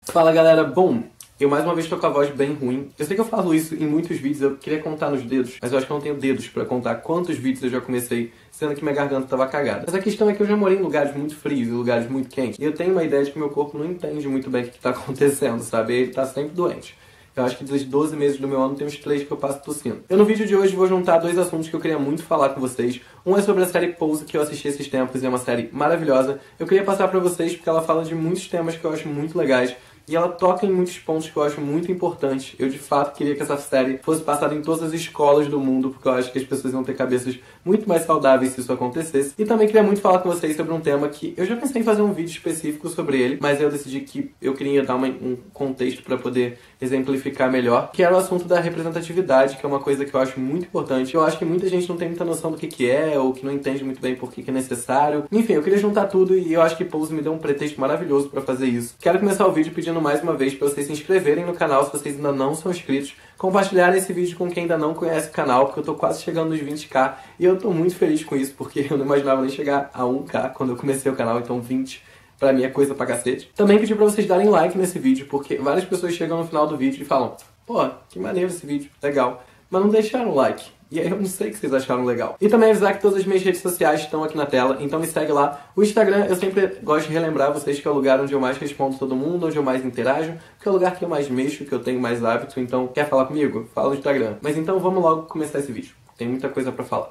Fala galera, bom, eu mais uma vez tô com a voz bem ruim. Eu sei que eu falo isso em muitos vídeos, eu queria contar nos dedos, mas eu acho que eu não tenho dedos pra contar quantos vídeos eu já comecei, sendo que minha garganta tava cagada. Mas a questão é que eu já morei em lugares muito frios e lugares muito quentes, e eu tenho uma ideia de que meu corpo não entende muito bem o que tá acontecendo, sabe? Ele tá sempre doente. Eu acho que dos 12 meses do meu ano tem uns 3 que eu passo tossindo. Eu no vídeo de hoje vou juntar dois assuntos que eu queria muito falar com vocês. Um é sobre a série Pose, que eu assisti esses tempos e é uma série maravilhosa. Eu queria passar pra vocês porque ela fala de muitos temas que eu acho muito legais. E ela toca em muitos pontos que eu acho muito importantes. Eu, de fato, queria que essa série fosse passada em todas as escolas do mundo, porque eu acho que as pessoas iam ter cabeças muito mais saudáveis se isso acontecesse. E também queria muito falar com vocês sobre um tema que eu já pensei em fazer um vídeo específico sobre ele, mas eu decidi que eu queria dar um contexto para poder exemplificar melhor, que era o assunto da representatividade, que é uma coisa que eu acho muito importante. Eu acho que muita gente não tem muita noção do que é, ou que não entende muito bem por que é necessário. Enfim, eu queria juntar tudo e eu acho que Pose me deu um pretexto maravilhoso para fazer isso. Quero começar o vídeo pedindo mais uma vez para vocês se inscreverem no canal se vocês ainda não são inscritos, compartilharem esse vídeo com quem ainda não conhece o canal, porque eu tô quase chegando nos 20k e eu tô muito feliz com isso, porque eu não imaginava nem chegar a 1k quando eu comecei o canal, então 20 pra mim é coisa pra cacete. Também pedi pra vocês darem like nesse vídeo, porque várias pessoas chegam no final do vídeo e falam: pô, que maneiro esse vídeo, legal, mas não deixaram o like. E aí eu não sei o que vocês acharam legal. E também avisar que todas as minhas redes sociais estão aqui na tela, então me segue lá. O Instagram, eu sempre gosto de relembrar vocês que é o lugar onde eu mais respondo todo mundo, onde eu mais interajo, que é o lugar que eu mais mexo, que eu tenho mais hábito, então quer falar comigo? Fala no Instagram. Mas então vamos logo começar esse vídeo. Tem muita coisa pra falar.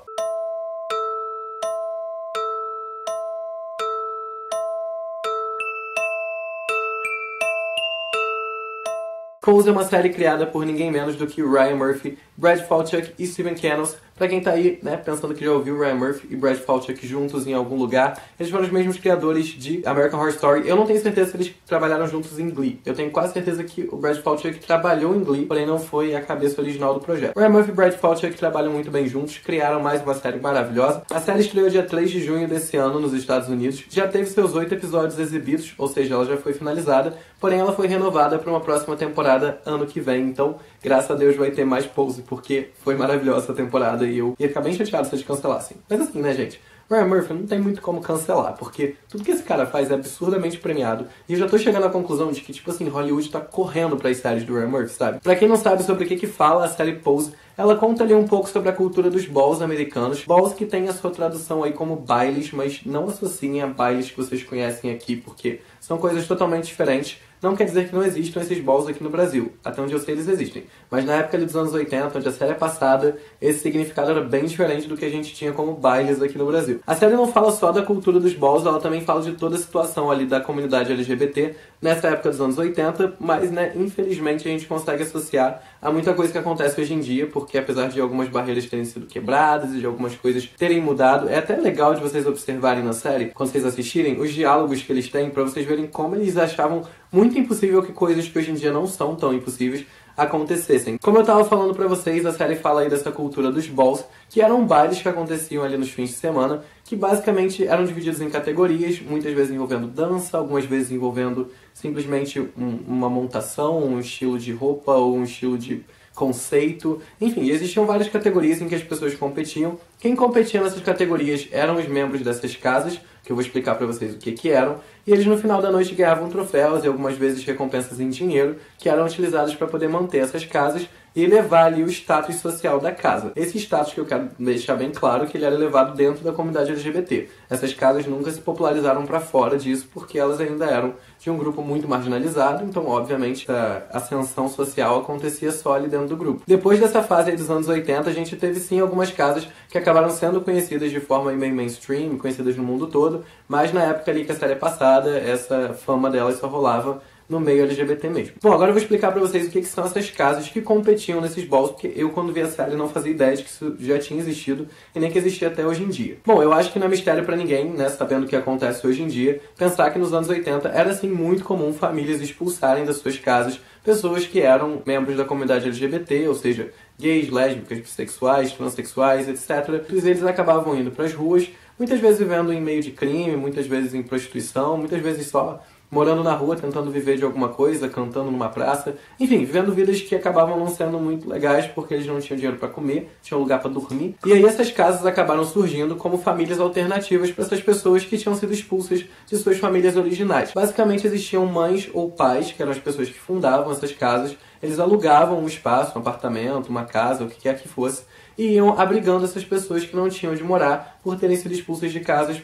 Pose é uma série criada por ninguém menos do que Ryan Murphy, Brad Falchuk e Steven Kaniles. Pra quem tá aí, né, pensando que já ouviu Ryan Murphy e Brad Falchuk juntos em algum lugar, eles foram os mesmos criadores de American Horror Story. Eu não tenho certeza se eles trabalharam juntos em Glee. Eu tenho quase certeza que o Brad Falchuk trabalhou em Glee, porém não foi a cabeça original do projeto. Ryan Murphy e Brad Falchuk trabalham muito bem juntos, criaram mais uma série maravilhosa. A série estreou dia 3 de junho desse ano nos Estados Unidos. Já teve seus 8 episódios exibidos, ou seja, ela já foi finalizada, porém ela foi renovada para uma próxima temporada ano que vem. Então, graças a Deus vai ter mais Pose, porque foi maravilhosa essa temporada e eu ia ficar bem chateado se eles cancelassem. Mas assim, né, gente? Ryan Murphy não tem muito como cancelar, porque tudo que esse cara faz é absurdamente premiado. E eu já tô chegando à conclusão de que, tipo assim, Hollywood tá correndo para as séries do Ryan Murphy, sabe? Pra quem não sabe sobre o que fala a série Pose, ela conta ali um pouco sobre a cultura dos balls americanos. Balls que tem a sua tradução aí como bailes, mas não associem a bailes que vocês conhecem aqui, porque são coisas totalmente diferentes. Não quer dizer que não existam esses balls aqui no Brasil. Até onde eu sei, eles existem. Mas na época ali dos anos 80, onde a série é passada, esse significado era bem diferente do que a gente tinha como bailes aqui no Brasil. A série não fala só da cultura dos balls, ela também fala de toda a situação ali da comunidade LGBT nessa época dos anos 80, mas, né, infelizmente a gente consegue associar a muita coisa que acontece hoje em dia, porque apesar de algumas barreiras terem sido quebradas e de algumas coisas terem mudado, é até legal de vocês observarem na série, quando vocês assistirem, os diálogos que eles têm, pra vocês verem como eles achavam muito impossível que coisas que hoje em dia não são tão impossíveis acontecessem. Como eu tava falando pra vocês, a série fala aí dessa cultura dos balls, que eram bailes que aconteciam ali nos fins de semana, que basicamente eram divididos em categorias, muitas vezes envolvendo dança, algumas vezes envolvendo simplesmente uma montação, um estilo de roupa ou um estilo de conceito. Enfim, existiam várias categorias em que as pessoas competiam. Quem competia nessas categorias eram os membros dessas casas, que eu vou explicar pra vocês o que eram, e eles no final da noite ganhavam troféus e algumas vezes recompensas em dinheiro, que eram utilizados para poder manter essas casas e levar ali o status social da casa. Esse status que eu quero deixar bem claro que ele era levado dentro da comunidade LGBT. Essas casas nunca se popularizaram para fora disso, porque elas ainda eram de um grupo muito marginalizado, então obviamente a ascensão social acontecia só ali dentro do grupo. Depois dessa fase aí dos anos 80, a gente teve sim algumas casas que acabaram sendo conhecidas de forma meio mainstream, conhecidas no mundo todo, mas na época ali que a série é passada, essa fama delas só rolava no meio LGBT mesmo. Bom, agora eu vou explicar pra vocês o que são essas casas que competiam nesses balls, porque eu, quando vi a série, não fazia ideia de que isso já tinha existido e nem que existia até hoje em dia. Bom, eu acho que não é mistério pra ninguém, né, sabendo o que acontece hoje em dia, pensar que nos anos 80 era, assim, muito comum famílias expulsarem das suas casas pessoas que eram membros da comunidade LGBT, ou seja, gays, lésbicas, bissexuais, transexuais, etc. Todos eles acabavam indo pras ruas, muitas vezes vivendo em meio de crime, muitas vezes em prostituição, muitas vezes só morando na rua, tentando viver de alguma coisa, cantando numa praça, enfim, vivendo vidas que acabavam não sendo muito legais porque eles não tinham dinheiro para comer, tinham lugar para dormir. E aí essas casas acabaram surgindo como famílias alternativas para essas pessoas que tinham sido expulsas de suas famílias originais. Basicamente existiam mães ou pais, que eram as pessoas que fundavam essas casas, eles alugavam um espaço, um apartamento, uma casa, o que quer que fosse, e iam abrigando essas pessoas que não tinham onde morar por terem sido expulsas de casa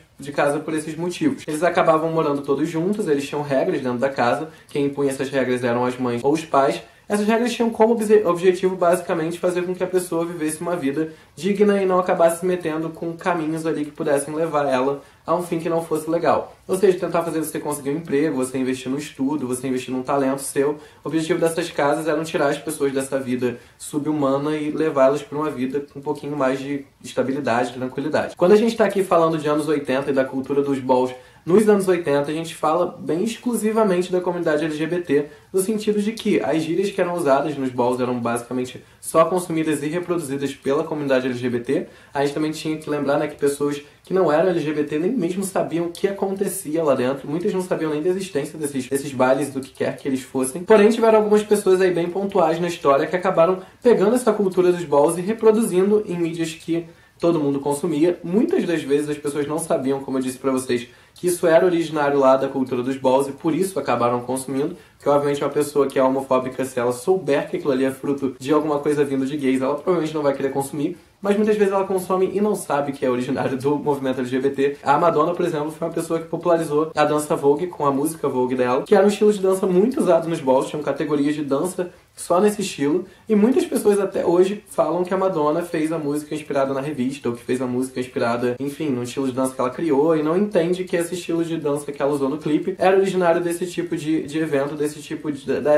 por esses motivos. Eles acabavam morando todos juntos, eles tinham regras dentro da casa, quem impunha essas regras eram as mães ou os pais. Essas regras tinham como objetivo, basicamente, fazer com que a pessoa vivesse uma vida digna e não acabasse se metendo com caminhos ali que pudessem levar ela a um fim que não fosse legal. Ou seja, tentar fazer você conseguir um emprego, você investir no estudo, você investir num talento seu. O objetivo dessas casas era tirar as pessoas dessa vida subhumana e levá-las para uma vida com um pouquinho mais de estabilidade, de tranquilidade. Quando a gente está aqui falando de anos 80 e da cultura dos balls nos anos 80, a gente fala bem exclusivamente da comunidade LGBT, no sentido de que as gírias que eram usadas nos balls eram basicamente só consumidas e reproduzidas pela comunidade LGBT. A gente também tinha que lembrar, né, que pessoas que não eram LGBT nem mesmo sabiam o que acontecia lá dentro. Muitas não sabiam nem da existência desses bailes, do que quer que eles fossem. Porém, tiveram algumas pessoas aí bem pontuais na história que acabaram pegando essa cultura dos balls e reproduzindo em mídias que todo mundo consumia. Muitas das vezes as pessoas não sabiam, como eu disse pra vocês, que isso era originário lá da cultura dos balls e por isso acabaram consumindo. Que obviamente uma pessoa que é homofóbica, se ela souber que aquilo ali é fruto de alguma coisa vindo de gays, ela provavelmente não vai querer consumir. Mas muitas vezes ela consome e não sabe que é originário do movimento LGBT. A Madonna, por exemplo, foi uma pessoa que popularizou a dança Vogue com a música Vogue dela, que era um estilo de dança muito usado nos balls, tinham categorias de dança só nesse estilo. E muitas pessoas até hoje falam que a Madonna fez a música inspirada na revista, ou que fez a música inspirada, enfim, no estilo de dança que ela criou, e não entende que esse estilo de dança que ela usou no clipe era originário desse tipo de evento,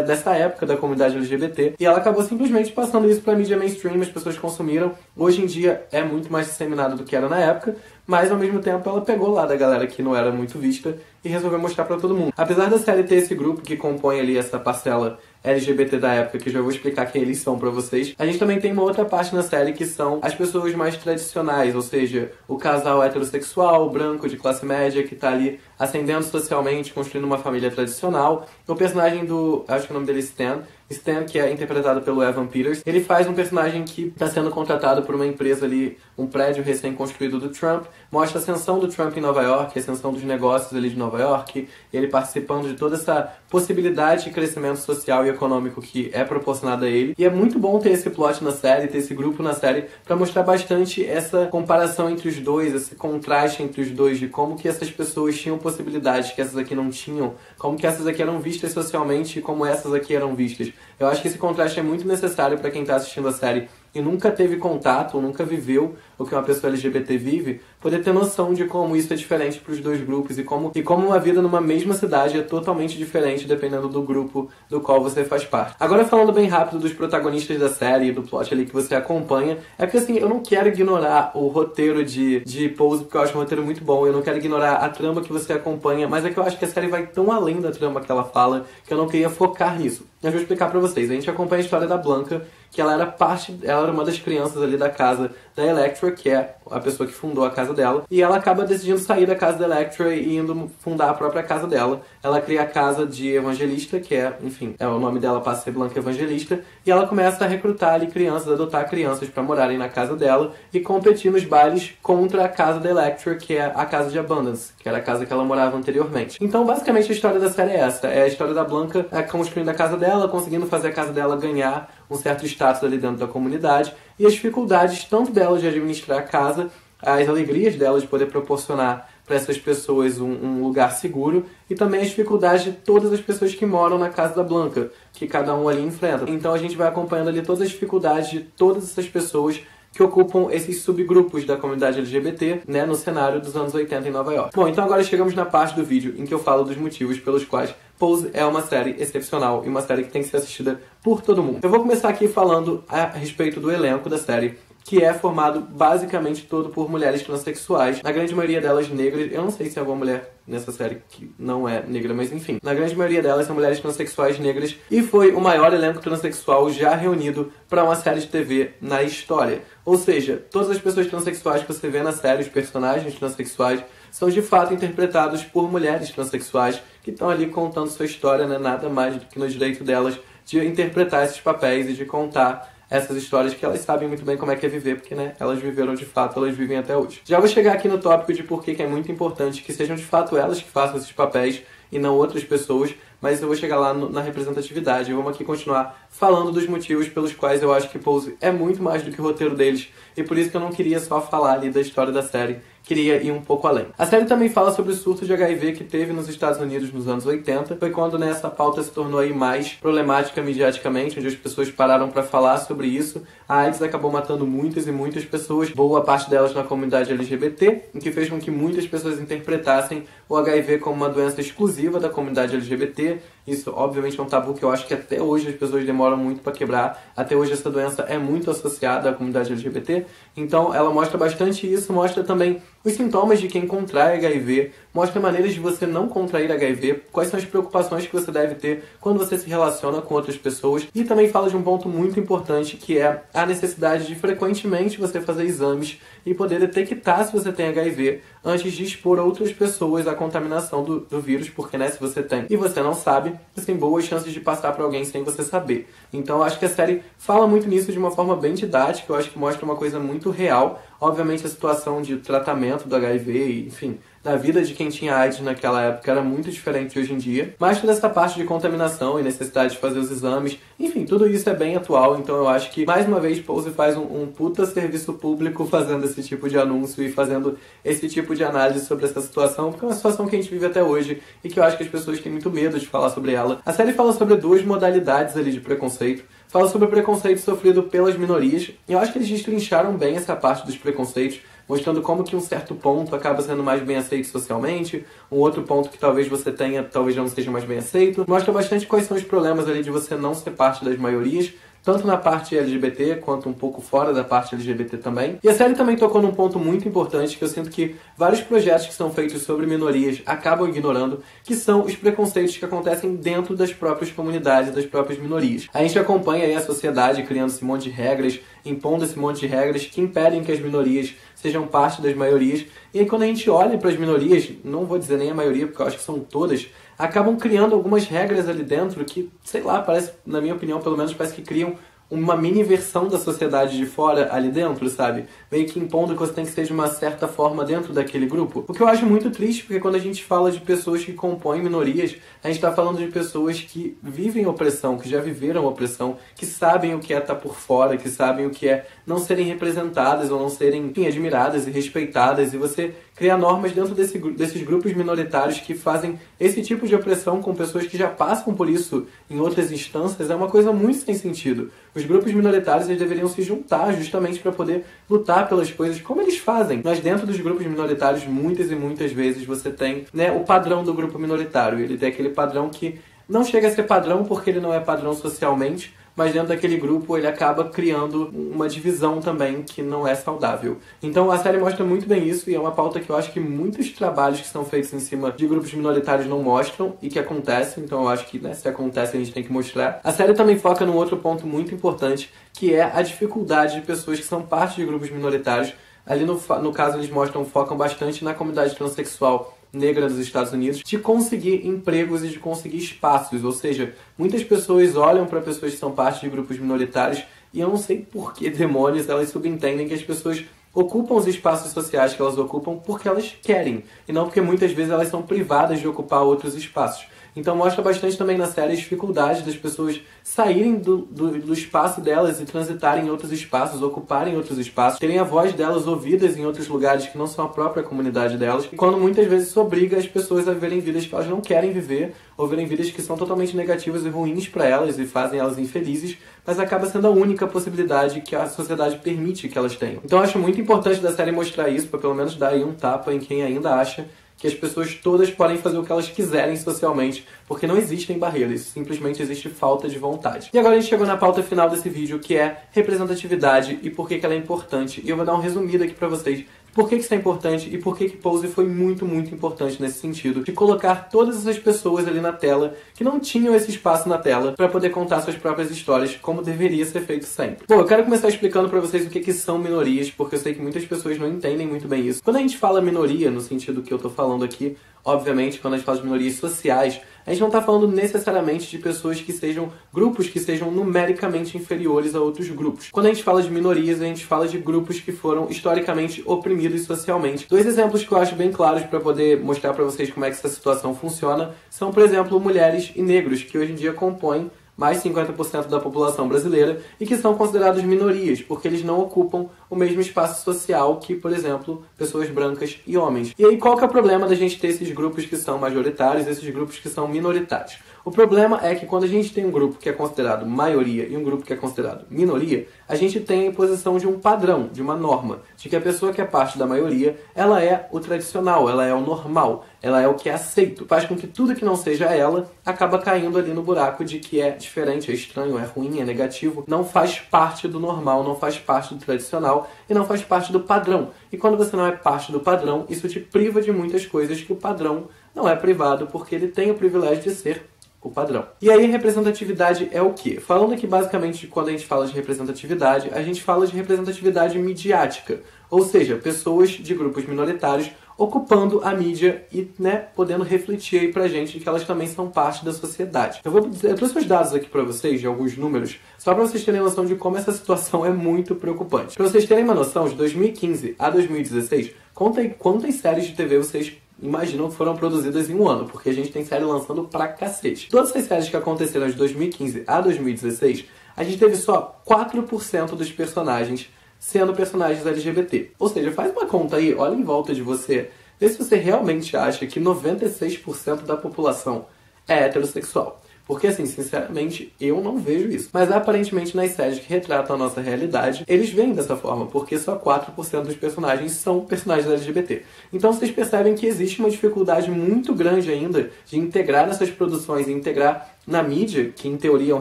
dessa época da comunidade LGBT. E ela acabou simplesmente passando isso pra mídia mainstream, as pessoas consumiram. Hoje em dia é muito mais disseminado do que era na época, mas ao mesmo tempo ela pegou lá da galera que não era muito vista e resolveu mostrar pra todo mundo. Apesar da série ter esse grupo que compõe ali essa parcela LGBT da época, que eu já vou explicar quem eles são pra vocês, a gente também tem uma outra parte na série que são as pessoas mais tradicionais, ou seja, o casal heterossexual, branco, de classe média, que tá ali ascendendo socialmente, construindo uma família tradicional. O personagem do, acho que o nome dele é Stan, que é interpretado pelo Evan Peters, ele faz um personagem que está sendo contratado por uma empresa ali, um prédio recém-construído do Trump, mostra a ascensão do Trump em Nova York, a ascensão dos negócios ali de Nova York, ele participando de toda essa possibilidade de crescimento social e econômico que é proporcionada a ele. E é muito bom ter esse plot na série, ter esse grupo na série, para mostrar bastante essa comparação entre os dois, esse contraste entre os dois, de como que essas pessoas tinham possibilidades que essas aqui não tinham, como que essas aqui eram vistas socialmente e como essas aqui eram vistas. Eu acho que esse contraste é muito necessário para quem está assistindo a série e nunca teve contato, ou nunca viveu o que uma pessoa LGBT vive, poder ter noção de como isso é diferente para os dois grupos e como uma vida numa mesma cidade é totalmente diferente dependendo do grupo do qual você faz parte. Agora falando bem rápido dos protagonistas da série e do plot ali que você acompanha, é porque assim, eu não quero ignorar o roteiro de Pose, porque eu acho um roteiro muito bom, eu não quero ignorar a trama que você acompanha, mas é que eu acho que a série vai tão além da trama que ela fala, que eu não queria focar nisso. Eu vou explicar pra vocês. A gente acompanha a história da Blanca, que ela era uma das crianças ali da casa da Elektra, que é a pessoa que fundou a casa dela, e ela acaba decidindo sair da casa da Elektra e indo fundar a própria casa dela. Ela cria a casa de Evangelista, que é, enfim, o nome dela passa a ser Blanca Evangelista, e ela começa a recrutar ali crianças, adotar crianças pra morarem na casa dela e competir nos bailes contra a casa da Elektra, que é a casa de Abundance, que era a casa que ela morava anteriormente. Então, basicamente, a história da série é essa. É a história da Blanca construindo a casa dela, conseguindo fazer a casa dela ganhar um certo status ali dentro da comunidade, e as dificuldades tanto dela de administrar a casa, as alegrias dela de poder proporcionar para essas pessoas um lugar seguro, e também as dificuldades de todas as pessoas que moram na casa da Blanca, que cada um ali enfrenta. Então a gente vai acompanhando ali todas as dificuldades de todas essas pessoas que ocupam esses subgrupos da comunidade LGBT, né, no cenário dos anos 80 em Nova York. Bom, então agora chegamos na parte do vídeo em que eu falo dos motivos pelos quais Pose é uma série excepcional e uma série que tem que ser assistida por todo mundo. Eu vou começar aqui falando a respeito do elenco da série, que é formado basicamente todo por mulheres transexuais, na grande maioria delas negras. Eu não sei se há alguma mulher nessa série que não é negra, mas enfim. Na grande maioria delas são mulheres transexuais negras, e foi o maior elenco transexual já reunido para uma série de TV na história. Ou seja, todas as pessoas transexuais que você vê na série, os personagens transexuais, são de fato interpretados por mulheres transexuais que estão ali contando sua história, né? Nada mais do que no direito delas de interpretar esses papéis e de contar essas histórias que elas sabem muito bem como é que é viver, porque, né, elas viveram de fato, elas vivem até hoje. Já vou chegar aqui no tópico de por que é muito importante que sejam de fato elas que façam esses papéis e não outras pessoas, mas eu vou chegar lá na representatividade. Vamos aqui continuar falando dos motivos pelos quais eu acho que Pose é muito mais do que o roteiro deles, e por isso que eu não queria só falar ali da história da série, queria ir um pouco além. A série também fala sobre o surto de HIV que teve nos Estados Unidos nos anos 80. Foi quando, né, essa pauta se tornou aí mais problemática mediaticamente, onde as pessoas pararam para falar sobre isso. A AIDS acabou matando muitas e muitas pessoas, boa parte delas na comunidade LGBT, o que fez com que muitas pessoas interpretassem o HIV como uma doença exclusiva da comunidade LGBT. Isso, obviamente, é um tabu que eu acho que até hoje as pessoas demoram muito para quebrar. Até hoje essa doença é muito associada à comunidade LGBT. Então, ela mostra bastante isso, mostra também os sintomas de quem contrai HIV, mostra maneiras de você não contrair HIV, quais são as preocupações que você deve ter quando você se relaciona com outras pessoas, e também fala de um ponto muito importante, que é a necessidade de frequentemente você fazer exames e poder detectar se você tem HIV antes de expor outras pessoas à contaminação do vírus, porque, né, se você tem e você não sabe, você tem boas chances de passar para alguém sem você saber. Então, eu acho que a série fala muito nisso de uma forma bem didática, eu acho que mostra uma coisa muito real. Obviamente, a situação de tratamento do HIV, enfim, da vida de quem tinha AIDS naquela época era muito diferente de hoje em dia. Mas toda essa parte de contaminação e necessidade de fazer os exames, enfim, tudo isso é bem atual. Então eu acho que, mais uma vez, Pose faz um puta serviço público fazendo esse tipo de anúncio e fazendo esse tipo de análise sobre essa situação, porque é uma situação que a gente vive até hoje e que eu acho que as pessoas têm muito medo de falar sobre ela. A série fala sobre duas modalidades ali de preconceito. Fala sobre o preconceito sofrido pelas minorias. E eu acho que eles destrincharam bem essa parte dos preconceitos, mostrando como que um certo ponto acaba sendo mais bem aceito socialmente, um outro ponto que talvez você tenha, talvez não seja mais bem aceito. Mostra bastante quais são os problemas ali de você não ser parte das maiorias, tanto na parte LGBT, quanto um pouco fora da parte LGBT também. E a série também tocou num ponto muito importante, que eu sinto que vários projetos que são feitos sobre minorias acabam ignorando, que são os preconceitos que acontecem dentro das próprias comunidades, das próprias minorias. A gente acompanha aí a sociedade criando esse monte de regras, impondo esse monte de regras que impedem que as minorias sejam parte das maiorias. E aí quando a gente olha para as minorias, não vou dizer nem a maioria, porque eu acho que são todas, acabam criando algumas regras ali dentro que, sei lá, parece, na minha opinião, pelo menos, parece que criam uma mini versão da sociedade de fora ali dentro, sabe? Meio que impondo que você tem que ser de uma certa forma dentro daquele grupo. O que eu acho muito triste, porque quando a gente fala de pessoas que compõem minorias, a gente tá falando de pessoas que vivem opressão, que já viveram opressão, que sabem o que é estar por fora, que sabem o que é não serem representadas ou não serem, enfim, admiradas e respeitadas. E você criar normas dentro desses grupos minoritários que fazem esse tipo de opressão com pessoas que já passam por isso em outras instâncias é uma coisa muito sem sentido. Os grupos minoritários, eles deveriam se juntar justamente para poder lutar pelas coisas como eles fazem. Mas dentro dos grupos minoritários, muitas e muitas vezes você tem, né, o padrão do grupo minoritário. Ele tem aquele padrão que não chega a ser padrão porque ele não é padrão socialmente, mas dentro daquele grupo ele acaba criando uma divisão também que não é saudável. Então a série mostra muito bem isso, e é uma pauta que eu acho que muitos trabalhos que são feitos em cima de grupos minoritários não mostram e que acontecem. Então eu acho que, né, se acontece a gente tem que mostrar. A série também foca num outro ponto muito importante, que é a dificuldade de pessoas que são parte de grupos minoritários. Ali no caso eles focam bastante na comunidade transexual negra dos Estados Unidos, de conseguir empregos e de conseguir espaços. Ou seja, muitas pessoas olham para pessoas que são parte de grupos minoritários e eu não sei por que demônios elas subentendem que as pessoas ocupam os espaços sociais que elas ocupam porque elas querem, e não porque muitas vezes elas são privadas de ocupar outros espaços. Então mostra bastante também na série a dificuldade das pessoas saírem do espaço delas e transitarem em outros espaços, ocuparem outros espaços, terem a voz delas ouvidas em outros lugares que não são a própria comunidade delas, e quando muitas vezes isso obriga as pessoas a viverem vidas que elas não querem viver, ou viverem vidas que são totalmente negativas e ruins para elas e fazem elas infelizes, mas acaba sendo a única possibilidade que a sociedade permite que elas tenham. Então eu acho muito importante da série mostrar isso, para pelo menos dar aí um tapa em quem ainda acha que as pessoas todas podem fazer o que elas quiserem socialmente, porque não existem barreiras, simplesmente existe falta de vontade. E agora a gente chegou na pauta final desse vídeo, que é representatividade e por que ela é importante. E eu vou dar um resumido aqui pra vocês por que isso é importante e por que Pose foi muito importante nesse sentido, de colocar todas essas pessoas ali na tela que não tinham esse espaço na tela para poder contar suas próprias histórias, como deveria ser feito sempre. Bom, eu quero começar explicando para vocês o que são minorias, porque eu sei que muitas pessoas não entendem muito bem isso. Quando a gente fala minoria, no sentido que eu tô falando aqui, obviamente, quando a gente fala de minorias sociais, a gente não está falando necessariamente de pessoas que sejam grupos que sejam numericamente inferiores a outros grupos. Quando a gente fala de minorias, a gente fala de grupos que foram historicamente oprimidos socialmente. Dois exemplos que eu acho bem claros para poder mostrar para vocês como é que essa situação funciona são, por exemplo, mulheres e negros, que hoje em dia compõem mais 50% da população brasileira e que são considerados minorias, porque eles não ocupam o mesmo espaço social que, por exemplo, pessoas brancas e homens. E aí qual que é o problema da gente ter esses grupos que são majoritários e esses grupos que são minoritários? O problema é que quando a gente tem um grupo que é considerado maioria e um grupo que é considerado minoria, a gente tem a imposição de um padrão, de uma norma, de que a pessoa que é parte da maioria, ela é o tradicional, ela é o normal, ela é o que é aceito. Faz com que tudo que não seja ela acaba caindo ali no buraco de que é diferente, é estranho, é ruim, é negativo, não faz parte do normal, não faz parte do tradicional e não faz parte do padrão. E quando você não é parte do padrão, isso te priva de muitas coisas que o padrão não é privado, porque ele tem o privilégio de ser o padrão. E aí, representatividade é o quê? Falando aqui basicamente, quando a gente fala de representatividade, a gente fala de representatividade midiática, ou seja, pessoas de grupos minoritários ocupando a mídia e, podendo refletir aí pra gente que elas também são parte da sociedade. Eu trouxe uns dados aqui pra vocês, de alguns números, só pra vocês terem noção de como essa situação é muito preocupante. Pra vocês terem uma noção, de 2015 a 2016, contem quantas séries de TV vocês imaginam que foram produzidas em um ano, porque a gente tem série lançando pra cacete. Todas essas séries que aconteceram de 2015 a 2016, a gente teve só 4% dos personagens sendo personagens LGBT. Ou seja, faz uma conta aí, olha em volta de você, vê se você realmente acha que 96% da população é heterossexual. Porque, assim, sinceramente, eu não vejo isso. Mas, aparentemente, nas séries que retratam a nossa realidade, eles veem dessa forma, porque só 4% dos personagens são personagens LGBT. Então, vocês percebem que existe uma dificuldade muito grande ainda de integrar nessas produções, e integrar na mídia, que em teoria é um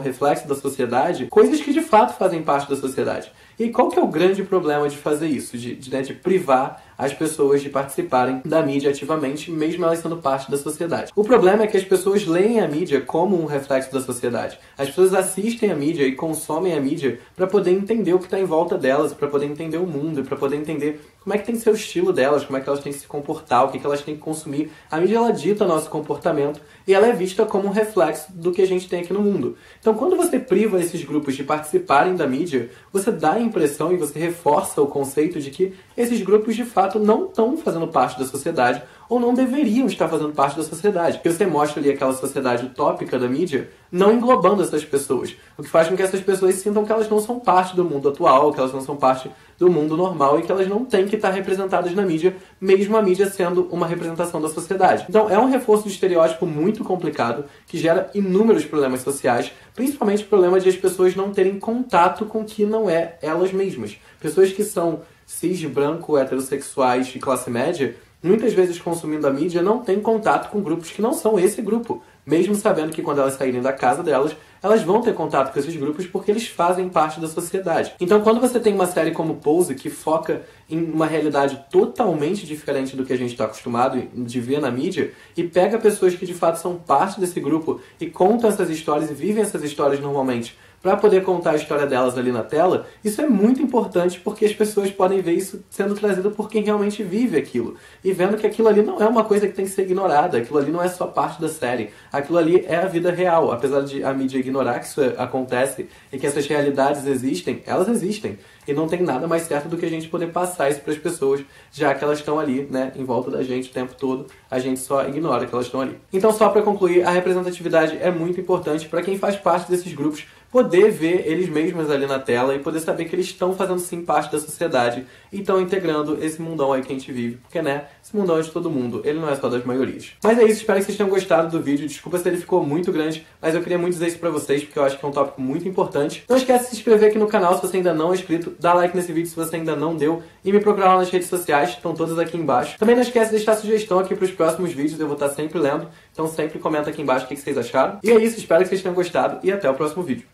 reflexo da sociedade, coisas que de fato fazem parte da sociedade. E qual que é o grande problema de fazer isso? De privar as pessoas de participarem da mídia ativamente, mesmo elas sendo parte da sociedade. O problema é que as pessoas leem a mídia como um reflexo da sociedade. As pessoas assistem a mídia e consomem a mídia para poder entender o que está em volta delas, para poder entender o mundo, para poder entender como é que tem que ser o estilo delas, como é que elas têm que se comportar, o que elas têm que consumir. A mídia, ela dita nosso comportamento e ela é vista como um reflexo do que a gente tem aqui no mundo. Então, quando você priva esses grupos de participarem da mídia, você dá a impressão e você reforça o conceito de que esses grupos, de fato, não estão fazendo parte da sociedade ou não deveriam estar fazendo parte da sociedade. Porque você mostra ali aquela sociedade utópica da mídia não englobando essas pessoas. O que faz com que essas pessoas sintam que elas não são parte do mundo atual, que elas não são parte do mundo normal e que elas não têm que estar representadas na mídia, mesmo a mídia sendo uma representação da sociedade. Então é um reforço de estereótipo muito complicado, que gera inúmeros problemas sociais, principalmente o problema de as pessoas não terem contato com o que não é elas mesmas. Pessoas que são cis, branco, heterossexuais de classe média, muitas vezes consumindo a mídia, não têm contato com grupos que não são esse grupo, mesmo sabendo que quando elas saírem da casa delas, elas vão ter contato com esses grupos porque eles fazem parte da sociedade. Então, quando você tem uma série como Pose, que foca em uma realidade totalmente diferente do que a gente está acostumado de ver na mídia, e pega pessoas que de fato são parte desse grupo e contam essas histórias e vivem essas histórias normalmente, para poder contar a história delas ali na tela, isso é muito importante porque as pessoas podem ver isso sendo trazido por quem realmente vive aquilo. E vendo que aquilo ali não é uma coisa que tem que ser ignorada, aquilo ali não é só parte da série. Aquilo ali é a vida real. Apesar de a mídia ignorar que isso acontece e que essas realidades existem, elas existem. E não tem nada mais certo do que a gente poder passar isso para as pessoas, já que elas estão ali, em volta da gente o tempo todo, a gente só ignora que elas estão ali. Então, só para concluir, a representatividade é muito importante para quem faz parte desses grupos, poder ver eles mesmos ali na tela e poder saber que eles estão fazendo sim parte da sociedade e estão integrando esse mundão aí que a gente vive. Porque, esse mundão é de todo mundo, ele não é só das maiorias. Mas é isso, espero que vocês tenham gostado do vídeo. Desculpa se ele ficou muito grande, mas eu queria muito dizer isso pra vocês, porque eu acho que é um tópico muito importante. Não esquece de se inscrever aqui no canal se você ainda não é inscrito, dá like nesse vídeo se você ainda não deu, e me procurar lá nas redes sociais, estão todas aqui embaixo. Também não esquece de deixar sugestão aqui pros próximos vídeos, eu vou estar sempre lendo, então sempre comenta aqui embaixo o que vocês acharam. E é isso, espero que vocês tenham gostado, e até o próximo vídeo.